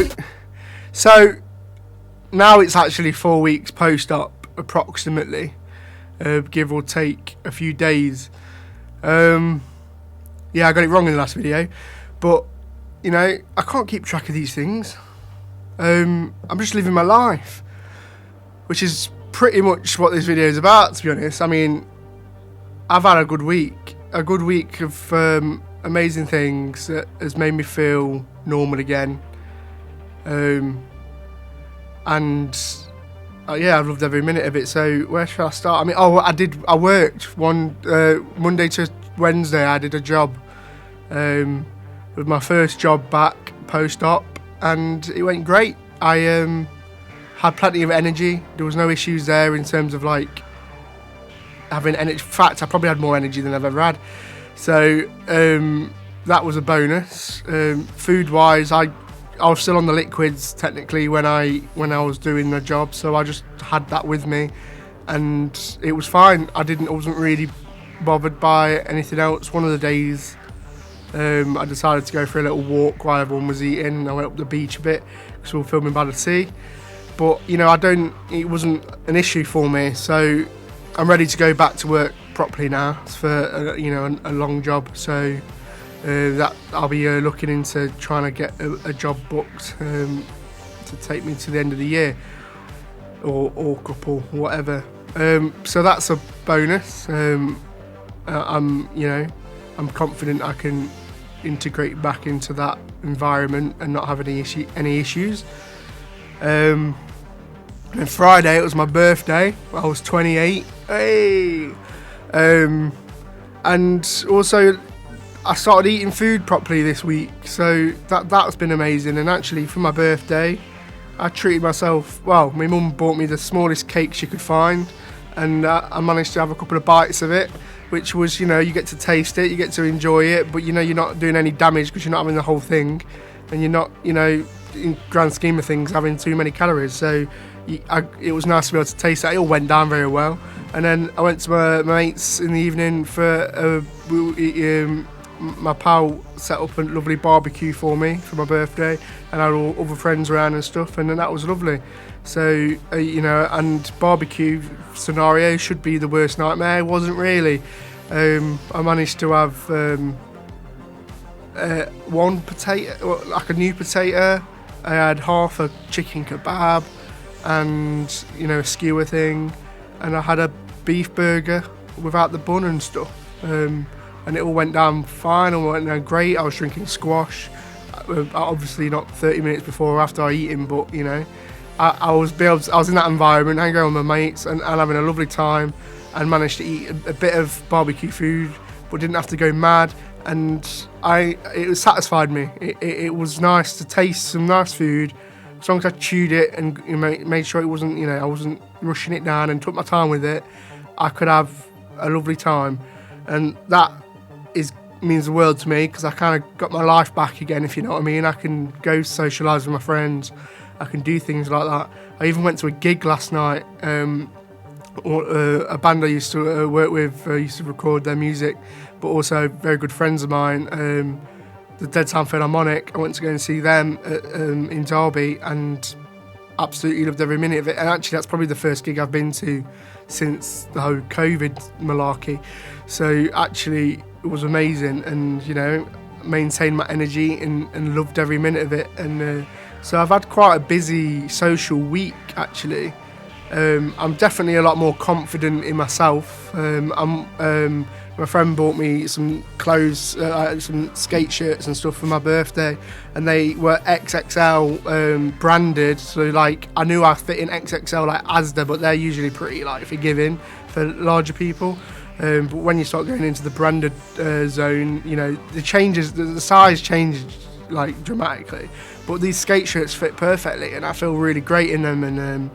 go. So now it's actually 4 weeks post-op, approximately, give or take a few days. Yeah, I got it wrong in the last video, but you know, I can't keep track of these things. I'm just living my life, which is pretty much what this video is about, to be honest. I mean, I've had a good week of amazing things that has made me feel normal again. And yeah, I've loved every minute of it. So where should I start? I mean, I worked Monday to Wednesday. I did a job. It was my first job back post-op, and it went great. I had plenty of energy. There was no issues there in terms of like having energy. In fact, I probably had more energy than I've ever had. So that was a bonus. Food-wise, I was still on the liquids technically when I was doing the job, so I just had that with me, and it was fine. I wasn't really bothered by anything else. One of the days, I decided to go for a little walk while everyone was eating. I went up the beach a bit because we were filming by the sea. But you know, it wasn't an issue for me. So I'm ready to go back to work properly now for a long job. So that I'll be looking into trying to get a job booked to take me to the end of the year, or couple, whatever. So that's a bonus. I'm confident I can integrate back into that environment and not have any issues. And Friday, it was my birthday. I was 28. Hey! And also, I started eating food properly this week, so that's been amazing. And actually, for my birthday, I treated myself. Well, my mum bought me the smallest cake she could find, and I managed to have a couple of bites of it, which was, you get to taste it, you get to enjoy it, but you're not doing any damage because you're not having the whole thing, and you're not, in grand scheme of things, having too many calories. So it was nice to be able to taste that. It all went down very well. And then I went to my mates in the evening for my pal set up a lovely barbecue for me for my birthday, and I had all other friends around and stuff, and then that was lovely. So and barbecue scenario should be the worst nightmare. It wasn't really. I managed to have one potato, like a new potato. I had half a chicken kebab and a skewer thing, and I had a beef burger without the bun and stuff. And it all went down fine and went down great. I was drinking squash, obviously not 30 minutes before or after I eaten, but I was in that environment, hanging around with my mates and having a lovely time, and managed to eat a bit of barbecue food, but didn't have to go mad. And it satisfied me. It was nice to taste some nice food, as long as I chewed it and made sure it wasn't, I wasn't rushing it down and took my time with it. I could have a lovely time, and that means the world to me, because I kind of got my life back again, if you know what I mean. I can go socialise with my friends. I can do things like that. I even went to a gig last night. A band I used to work with used to record their music, but also very good friends of mine, the Dead Town Philharmonic. I went to go and see them in Derby, and absolutely loved every minute of it. And actually, that's probably the first gig I've been to since the whole COVID malarkey. So actually, it was amazing, and maintained my energy and loved every minute of it. And so I've had quite a busy social week actually. I'm definitely a lot more confident in myself. My friend bought me some clothes, some skate shirts and stuff for my birthday, and they were XXL branded. So like, I knew I fit in XXL like Asda, but they're usually pretty like forgiving for larger people. But when you start going into the branded zone, the size changes like dramatically. But these skate shirts fit perfectly, and I feel really great in them. And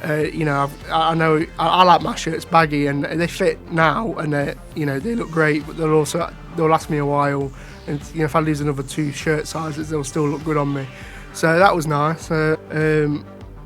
I know I like my shirts baggy, and they fit now, and they look great. But they'll last me a while, and if I lose another 2 shirt sizes, they'll still look good on me. So that was nice.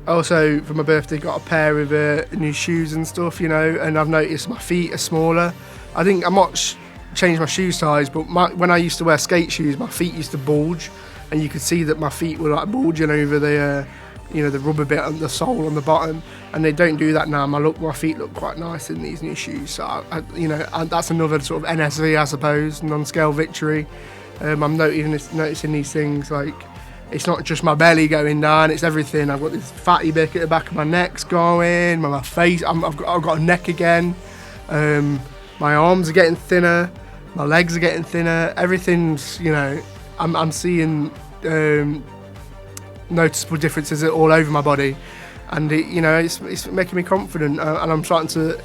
Also, for my birthday, got a pair of new shoes and stuff, and I've noticed my feet are smaller. I think I might change my shoe size, but when I used to wear skate shoes, my feet used to bulge. and you could see that my feet were like bulging over the the rubber bit on the sole on the bottom, and they don't do that now. My feet look quite nice in these new shoes, so that's another sort of NSV, I suppose, non-scale victory. I'm noticing these things, like it's not just my belly going down, it's everything. I've got this fatty bit at the back of my neck's going, my face, I've got a neck again, my arms are getting thinner, my legs are getting thinner, everything's, I'm seeing noticeable differences all over my body, and it's making me confident, and I'm starting to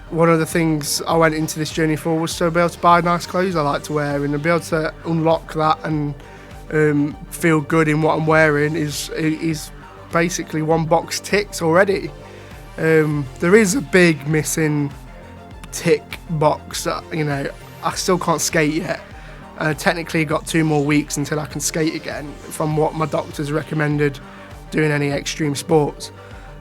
one of the things I went into this journey for was to be able to buy nice clothes I like to wear, and to be able to unlock that and feel good in what I'm wearing is basically one box ticked already. There is a big missing tick box that I still can't skate yet. Technically got 2 more weeks until I can skate again, from what my doctors recommended doing any extreme sports.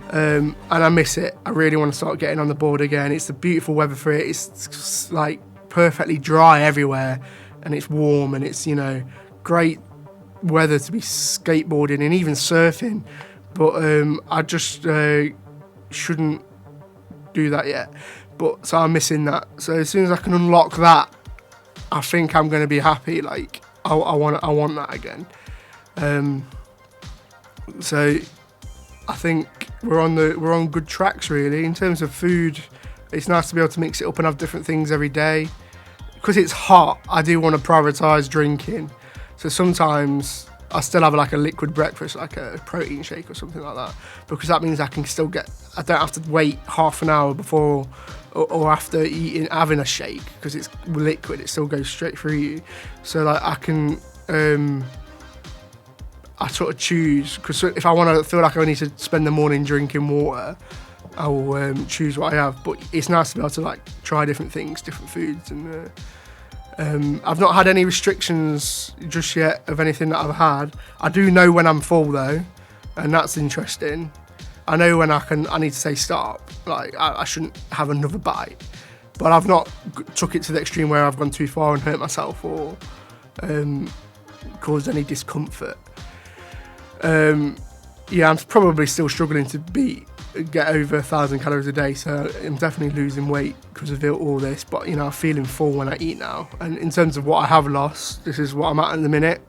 And I miss it. I really want to start getting on the board again. It's the beautiful weather for it. It's like perfectly dry everywhere, and it's warm, and it's great weather to be skateboarding and even surfing. But I just shouldn't do that yet. So I'm missing that. So as soon as I can unlock that, I think I'm going to be happy. Like I want that again. So I think we're on good tracks really in terms of food. It's nice to be able to mix it up and have different things every day. Because it's hot, I do want to prioritise drinking. So sometimes I still have like a liquid breakfast, like a protein shake or something like that, because that means I don't have to wait half an hour before or after having a shake, because it's liquid, it still goes straight through you. So like I can I sort of choose, because if I want to feel like I need to spend the morning drinking water, I will choose what I have. But it's nice to be able to like try different things, different foods, and I've not had any restrictions just yet of anything that I've had. I do know when I'm full though, and that's interesting. I know when I need to say stop, like I shouldn't have another bite. But I've not took it to the extreme where I've gone too far and hurt myself or caused any discomfort. I'm probably still struggling to get over 1,000 calories a day, so I'm definitely losing weight because of all this, but I'm feeling full when I eat now. And in terms of what I have lost, this is what I'm at the minute.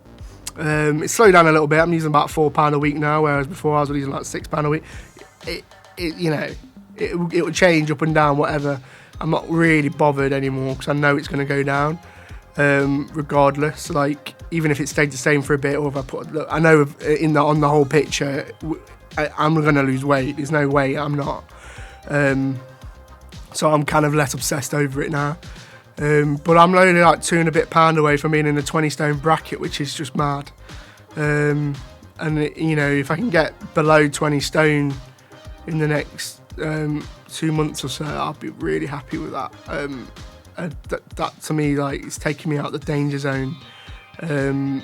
It's slowed down a little bit. I'm using about £4 a week now, whereas before I was using like £6 a week. It will change up and down, whatever. I'm not really bothered anymore because I know it's going to go down regardless. Like even if it stayed the same for a bit, or if I know on the whole picture I'm going to lose weight. There's no way I'm not. So I'm kind of less obsessed over it now. But I'm only like 2 and a bit pound away from being in the 20 stone bracket, which is just mad. And if I can get below 20 stone in the next 2 months or so, I'll be really happy with that. That to me, like, it's taking me out of the danger zone. And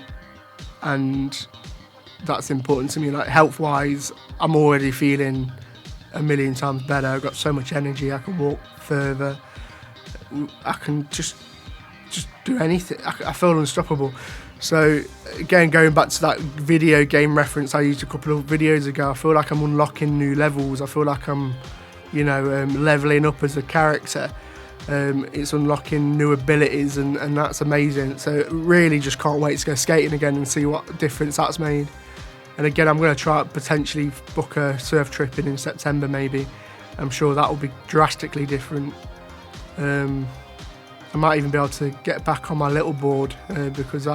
that's important to me. Like health wise, I'm already feeling a million times better. I've got so much energy. I can walk further. I can just do anything. I feel unstoppable. So again, going back to that video game reference I used a couple of videos ago, I feel like I'm unlocking new levels. I feel like I'm leveling up as a character. It's unlocking new abilities, and that's amazing. So really just can't wait to go skating again and see what difference that's made. And again, I'm going to try potentially book a surf trip in September maybe. I'm sure that will be drastically different. I might even be able to get back on my little board because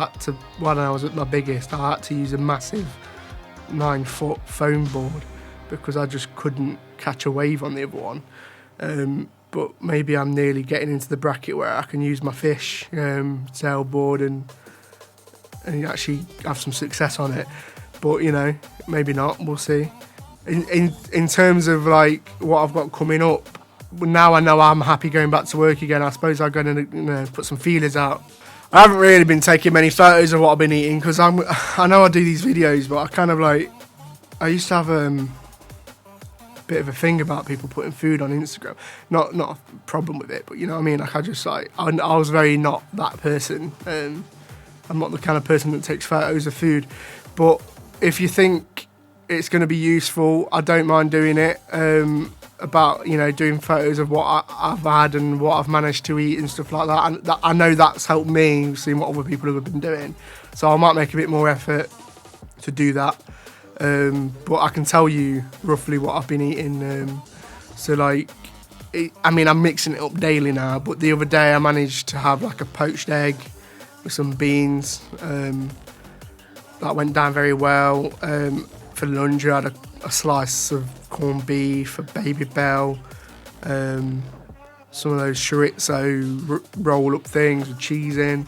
when I was at my biggest, I had to use a massive 9-foot foam board because I just couldn't catch a wave on the other one. But maybe I'm nearly getting into the bracket where I can use my fish sailboard and actually have some success on it. But maybe not. We'll see. In terms of like what I've got coming up, now I know I'm happy going back to work again. I suppose I'm going to put some feelers out. I haven't really been taking many photos of what I've been eating because I know I do these videos, but I kind of I used to have a bit of a thing about people putting food on Instagram. Not a problem with it, but you know what I mean. Like I was very not that person. I'm not the kind of person that takes photos of food. But if you think it's going to be useful, I don't mind doing it. About, you know, doing photos of what I've had and what I've managed to eat and stuff like that. And I know that's helped me, seeing what other people have been doing. So I might make a bit more effort to do that. But I can tell you roughly what I've been eating. So like, I'm mixing it up daily now, but the other day I managed to have like a poached egg with some beans. That went down very well. For lunch I had a slice of corned beef, a baby bell, some of those chorizo roll up things with cheese in.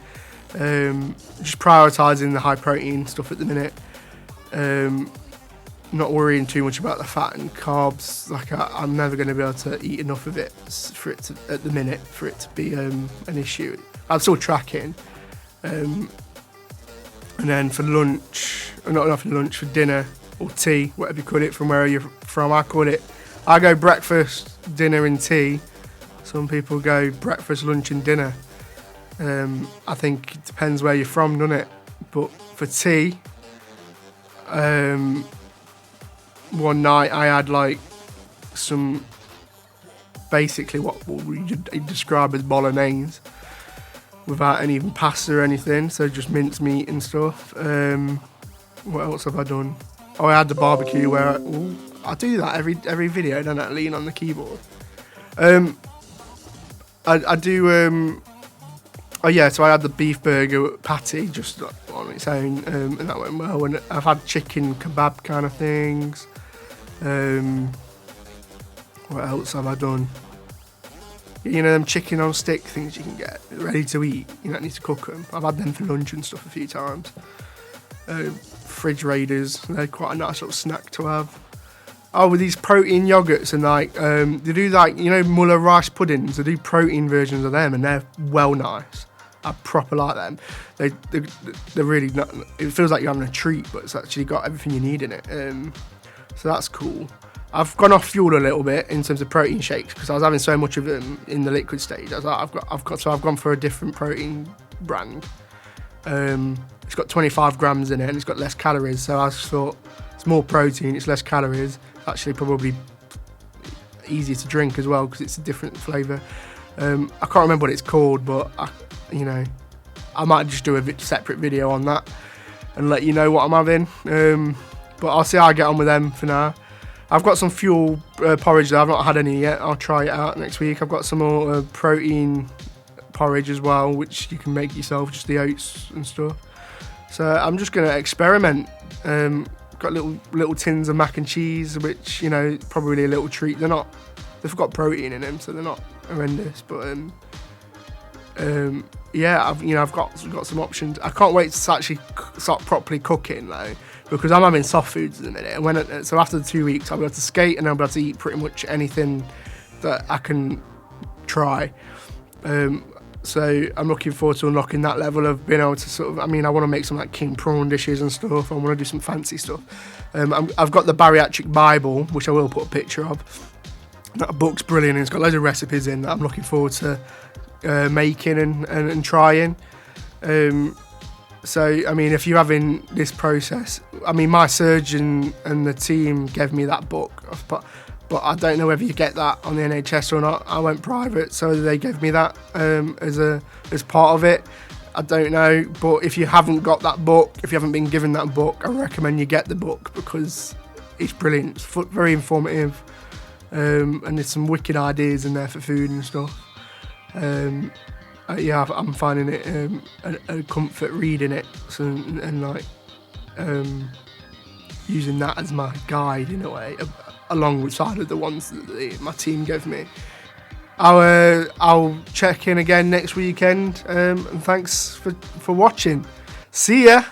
Just prioritising the high protein stuff at the minute. Not worrying too much about the fat and carbs. Like I'm never going to be able to eat enough of it for it to, at the minute, for it to be an issue. I'm still tracking. And then for lunch, not for lunch, for dinner or tea, whatever you call it, from where you're from, I go breakfast, dinner and tea. Some people go breakfast, lunch and dinner. I think it depends where you're from, doesn't it? But for tea, one night I had like some, basically what we describe as bolognese, without any even pasta or anything, so just minced meat and stuff. What else have I done? Oh, I had the barbecue where I do that every video, don't I? Lean on the keyboard. I do. Oh yeah, so I had the beef burger patty just on its own, and that went well. And I've had chicken kebab kind of things. What else have I done? You know, them chicken on stick things you can get ready to eat. You don't need to cook them. I've had them for lunch and stuff a few times. Fridge raiders, they're quite a nice little snack to have. Oh, with these protein yogurts and like, they do like, you know, Muller rice puddings. They do protein versions of them and they're well nice. I proper like them. They're really not, it feels like you're having a treat, but it's actually got everything you need in it. So that's cool. I've gone off fuel a little bit in terms of protein shakes because I was having so much of them in the liquid stage. I was like, I've gone for a different protein brand. It's got 25 grams in it and it's got less calories. So I just thought it's more protein, it's less calories. Actually, probably easier to drink as well because it's a different flavour. I can't remember what it's called, but I might just do a separate video on that and let you know what I'm having. But I'll see how I get on with them for now. I've got some fuel porridge there. I've not had any yet. I'll try it out next week. I've got some more protein porridge as well, which you can make yourself, just the oats and stuff. So I'm just going to experiment. Got little tins of mac and cheese, which, probably a little treat. They've got protein in them, so they're not horrendous. But yeah, I've got some options. I can't wait to actually start properly cooking though, because I'm having soft foods at the minute. So after the 2 weeks, I'll be able to skate and I'll be able to eat pretty much anything that I can try. So I'm looking forward to unlocking that level of being able to I want to make some like king prawn dishes and stuff. I want to do some fancy stuff. I've got the Bariatric Bible, which I will put a picture of. That book's brilliant. It's got loads of recipes in that I'm looking forward to making and trying. So, if you're having this process, my surgeon and the team gave me that book, but I don't know whether you get that on the NHS or not. I went private, so they gave me that as part of it. I don't know, but if you haven't got that book, if you haven't been given that book, I recommend you get the book because it's brilliant. It's very informative, and there's some wicked ideas in there for food and stuff. Yeah, I'm finding it a comfort reading it, so, and using that as my guide in a way, alongside of the ones that my team gave me. I'll check in again next weekend, and thanks for watching. See ya.